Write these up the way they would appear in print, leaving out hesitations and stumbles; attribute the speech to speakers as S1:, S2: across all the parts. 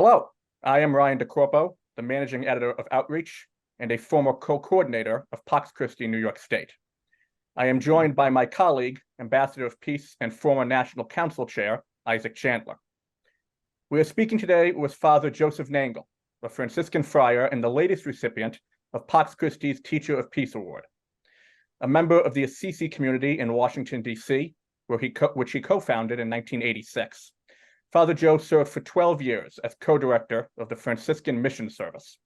S1: Hello, I am Ryan Corpo, the managing editor of Outreach and a former co-coordinator of Pax Christi, New York State. I am joined by my colleague, Ambassador of Peace and former National Council Chair, Isaac Chandler. We are speaking today with Father Joseph Nangle, a Franciscan friar and the latest recipient of Pax Christi's Teacher of Peace Award. A member of the Assisi community in Washington, D.C., which he co-founded in 1986. Father Joe served for 12 years as co-director of the Franciscan Mission Service.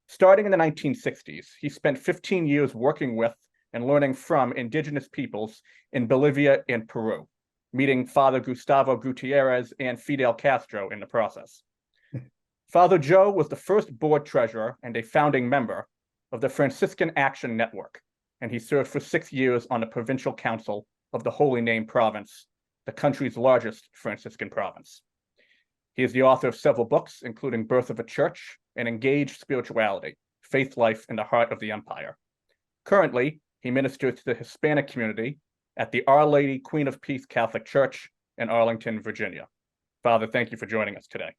S1: Starting in the 1960s, he spent 15 years working with and learning from indigenous peoples in Bolivia and Peru, meeting Father Gustavo Gutierrez and Fidel Castro in the process. Father Joe was the first board treasurer and a founding member of the Franciscan Action Network, and he served for 6 years on the Provincial Council of the Holy Name Province, the country's largest Franciscan province. He is the author of several books, including Birth of a Church and Engaged Spirituality, Faith Life in the Heart of the Empire. Currently, he ministers to the Hispanic community at the Our Lady Queen of Peace Catholic Church in Arlington, Virginia. Father, thank you for joining us today.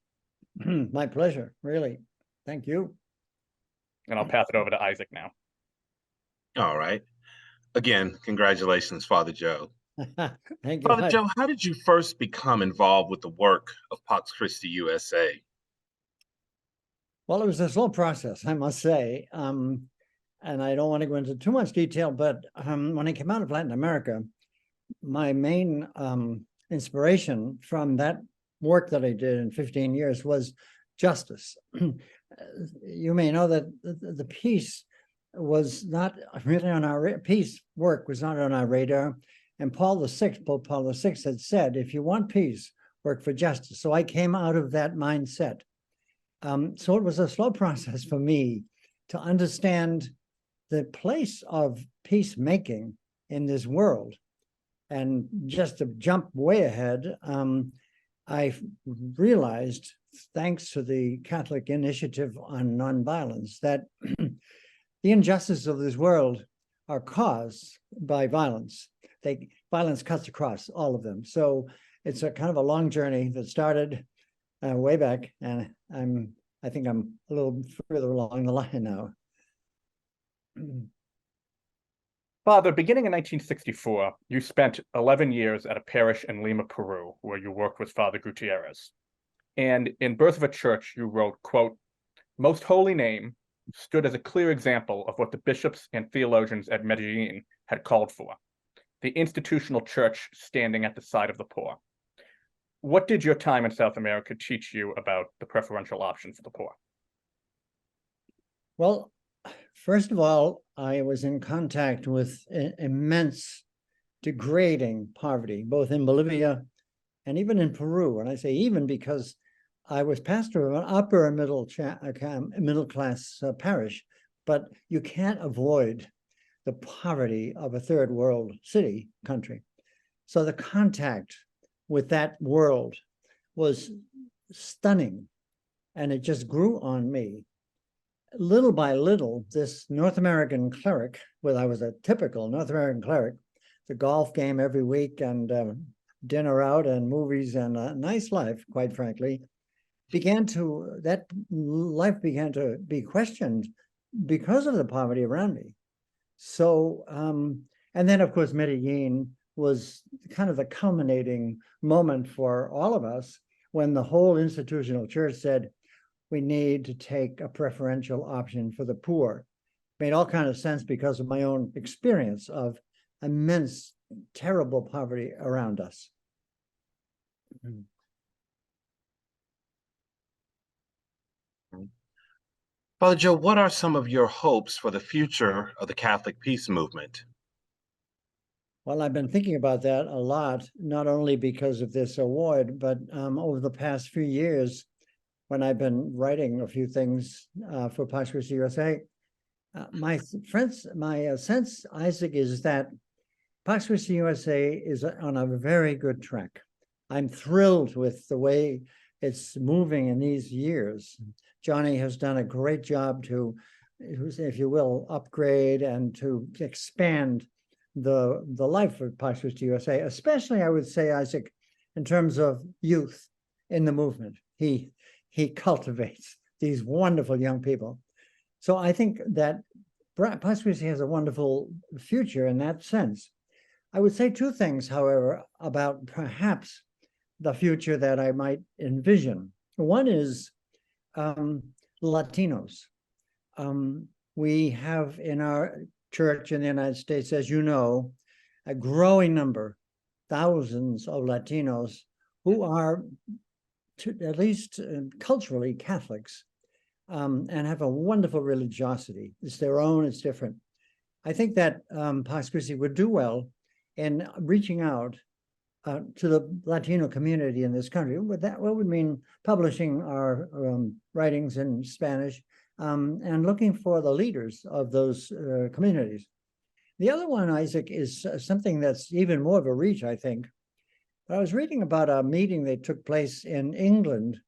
S2: My pleasure, really. Thank you.
S1: And I'll pass it over to Isaac now.
S3: All right. Again, congratulations, Father Joe.
S2: Thank you.
S3: Father Joe, how did you first become involved with the work of Pax Christi USA?
S2: Well, it was a slow process, I must say. And I don't want to go into too much detail, but when I came out of Latin America, my main inspiration from that work that I did in 15 years was justice. You may know that the peace was not really on our peace work was not on our radar. And Pope Paul VI had said, if you want peace, work for justice. So I came out of that mindset. So it was a slow process for me to understand the place of peacemaking in this world. And just to jump way ahead, I realized, thanks to the Catholic Initiative on Nonviolence, that the injustices of this world are caused by violence. Violence cuts across all of them. So it's a kind of a long journey that started way back, and I think I'm a little further along the line now.
S1: Father, beginning in 1964, you spent 11 years at a parish in Lima, Peru, where you worked with Father Gutierrez. And in Birth of a Church, you wrote, quote, "Most Holy Name stood as a clear example of what the bishops and theologians at Medellin had called for, the institutional church standing at the side of the poor." What did your time in South America teach you about the preferential option for the poor?
S2: Well, first of all, I was in contact with immense degrading poverty, both in Bolivia and even in Peru. And I say even because I was pastor of an upper and middle class parish, but you can't avoid the poverty of a third world country. So the contact with that world was stunning, and it just grew on me. Little by little, this North American cleric, well, I was a typical North American cleric, the golf game every week and dinner out and movies and a nice life, quite frankly, that life began to be questioned because of the poverty around me. So, and then of course, Medellin was kind of the culminating moment for all of us when the whole institutional church said, we need to take a preferential option for the poor. Made all kind of sense because of my own experience of immense, terrible poverty around us.
S3: Father Joe, what are some of your hopes for the future of the Catholic peace movement?
S2: Well, I've been thinking about that a lot, not only because of this award, but over the past few years, when I've been writing a few things for Pax Christi USA, my sense, Isaac, is that Pax Christi USA is on a very good track. I'm thrilled with the way it's moving in these years. Johnny has done a great job to, if you will, upgrade and to expand the life of Pax Christi USA, especially, I would say, Isaac, in terms of youth in the movement. He he cultivates these wonderful young people. So I think that Pax Christi has a wonderful future in that sense. I would say two things, however, about perhaps the future that I might envision. One is Latinos. We have in our church in the United States, as you know, a growing number, thousands of Latinos who are at least culturally Catholics, and have a wonderful religiosity. It's their own, it's different. I think that Pax Christi would do well in reaching out to the Latino community in this country. What would mean publishing our writings in Spanish and looking for the leaders of those communities. The other one, Isaac, is something that's even more of a reach, I think. I was reading about a meeting that took place in England.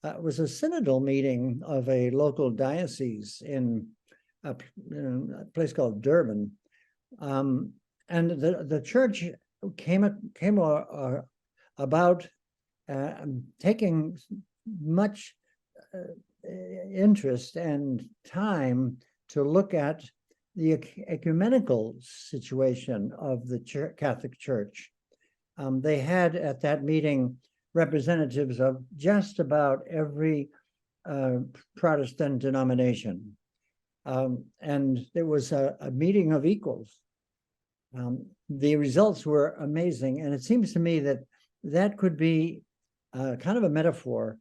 S2: It was a synodal meeting of a local diocese in a place called Durban. And the church came about taking much interest and time to look at the ecumenical situation of the Catholic Church. They had at that meeting representatives of just about every Protestant denomination. And it was a meeting of equals. The results were amazing. And it seems to me that that could be kind of a metaphor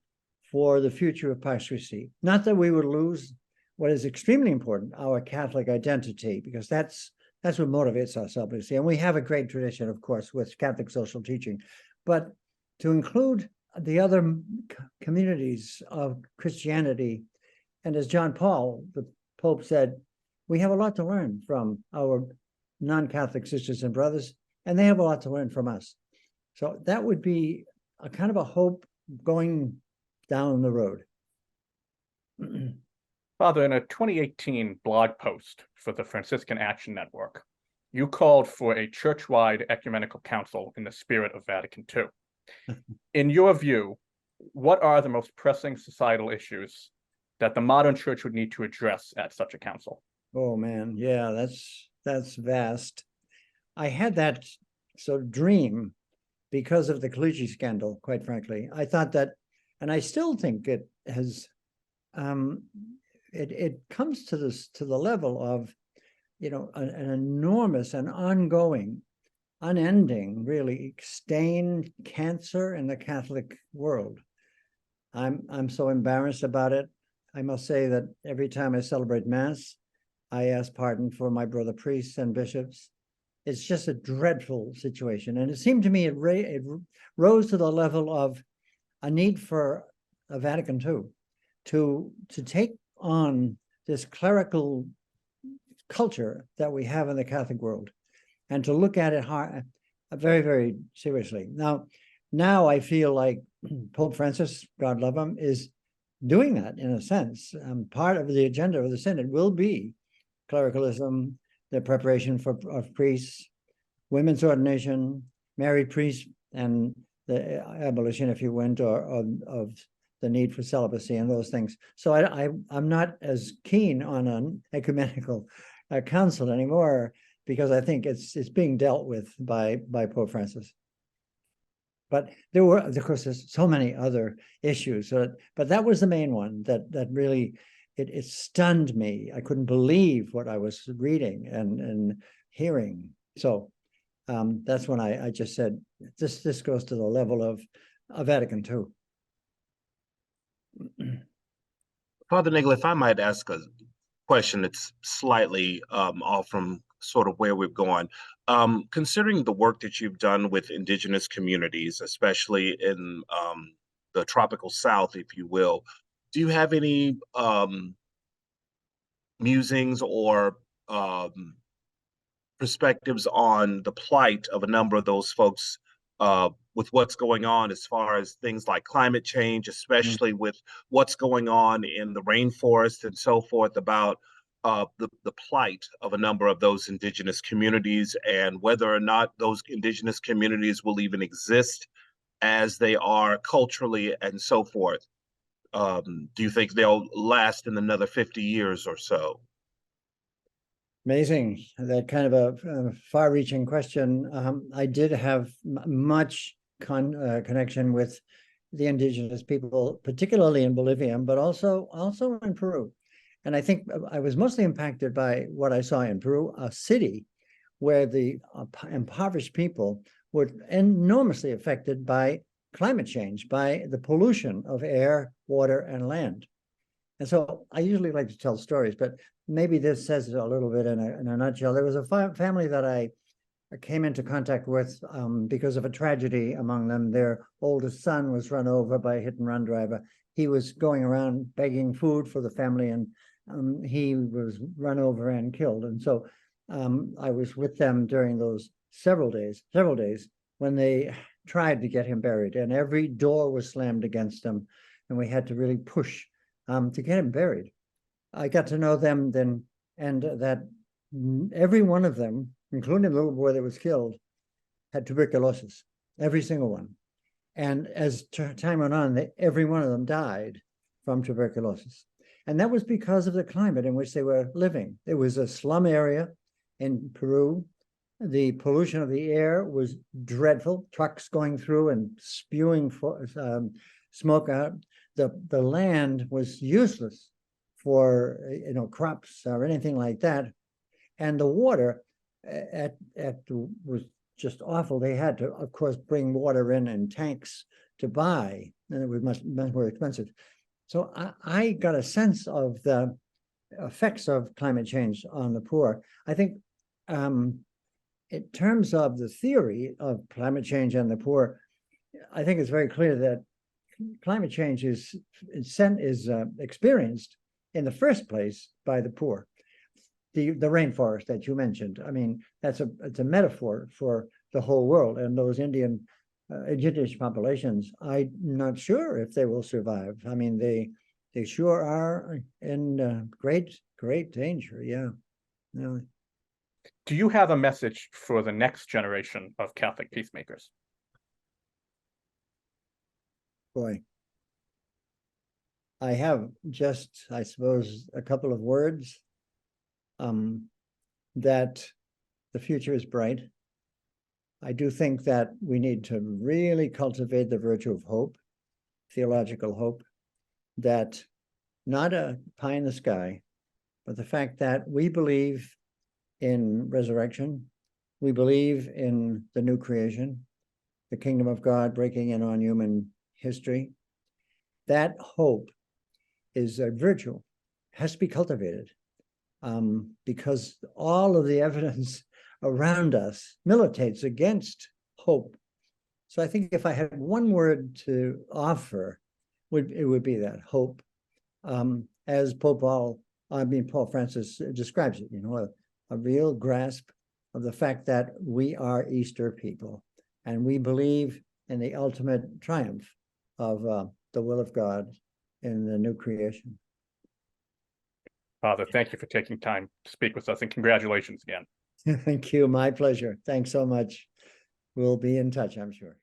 S2: for the future of Pax Christi. Not that we would lose what is extremely important, our Catholic identity, because that's what motivates us, obviously. And we have a great tradition, of course, with Catholic social teaching. But to include the other communities of Christianity, and as John Paul, the Pope, said, we have a lot to learn from our non-Catholic sisters and brothers, and they have a lot to learn from us. So that would be a kind of a hope going down the road.
S1: Father, in a 2018 blog post for the Franciscan Action Network, you called for a church-wide ecumenical council in the spirit of Vatican II. In your view, what are the most pressing societal issues that the modern church would need to address at such a council?
S2: Oh man, yeah, that's vast. I had that sort of dream because of the Colucci scandal, quite frankly. I thought that, and I still think it has, it comes to the level of, an enormous and ongoing, unending, really stained cancer in the Catholic world. I'm so embarrassed about it. I must say that every time I celebrate Mass, I ask pardon for my brother priests and bishops. It's just a dreadful situation. And it seemed to me it rose to the level of a need for a Vatican II to take on this clerical culture that we have in the Catholic world and to look at it very, very seriously. Now I feel like Pope Francis, God love him, is doing that in a sense. Part of the agenda of the Synod will be clericalism, the preparation of priests, women's ordination, married priests, and the abolition, if you went, of the need for celibacy and those things. So I'm not as keen on an ecumenical council anymore because I think it's being dealt with by Pope Francis. But there were, of course, there's so many other issues. But that was the main one that really it stunned me. I couldn't believe what I was reading and hearing. So that's when I just said this goes to the level of Vatican II.
S3: Father Nangle, if I might ask a question that's slightly off from sort of where we've gone. Considering the work that you've done with indigenous communities, especially in the tropical South, if you will, do you have any musings or perspectives on the plight of a number of those folks with what's going on as far as things like climate change, especially with what's going on in the rainforest and so forth, about the plight of a number of those indigenous communities and whether or not those indigenous communities will even exist as they are culturally and so forth. Do you think they'll last in another 50 years or so?
S2: Amazing, that kind of a far-reaching question. I did have much connection with the indigenous people, particularly in Bolivia, but also in Peru. And I think I was mostly impacted by what I saw in Peru, a city where the impoverished people were enormously affected by climate change, by the pollution of air, water, and land. And so I usually like to tell stories, but maybe this says it a little bit in a nutshell. There was a family that I came into contact with because of a tragedy among them. Their oldest son was run over by a hit-and-run driver. He was going around begging food for the family, and he was run over and killed. And so I was with them during those several days when they tried to get him buried, and every door was slammed against him, and we had to really push to get him buried. I got to know them then, and that every one of them, including the little boy that was killed, had tuberculosis, every single one. And as time went on, every one of them died from tuberculosis. And that was because of the climate in which they were living. It was a slum area in Peru. The pollution of the air was dreadful, trucks going through and spewing smoke out. The land was useless for crops or anything like that. And the water was just awful. They had to, of course, bring water in tanks to buy, and it was much more expensive. So I got a sense of the effects of climate change on the poor. I think in terms of the theory of climate change and the poor, I think it's very clear that climate change is experienced in the first place by the poor. The rainforest that you mentioned, I mean, it's a metaphor for the whole world, and those indigenous populations, I'm not sure if they will survive. I mean, they sure are in great danger. Yeah.
S1: Do you have a message for the next generation of Catholic peacemakers?
S2: Boy, I have just, I suppose, a couple of words. That the future is bright. I do think that we need to really cultivate the virtue of hope, theological hope, that not a pie in the sky, but the fact that we believe in resurrection, we believe in the new creation, the kingdom of God breaking in on human history. That hope is a virtue, has to be cultivated. Because all of the evidence around us militates against hope. So I think if I had one word to offer, it would be that hope. As Pope Francis describes it, a real grasp of the fact that we are Easter people, and we believe in the ultimate triumph of the will of God in the new creation.
S1: Father, thank you for taking time to speak with us, and congratulations again.
S2: Thank you. My pleasure. Thanks so much. We'll be in touch, I'm sure.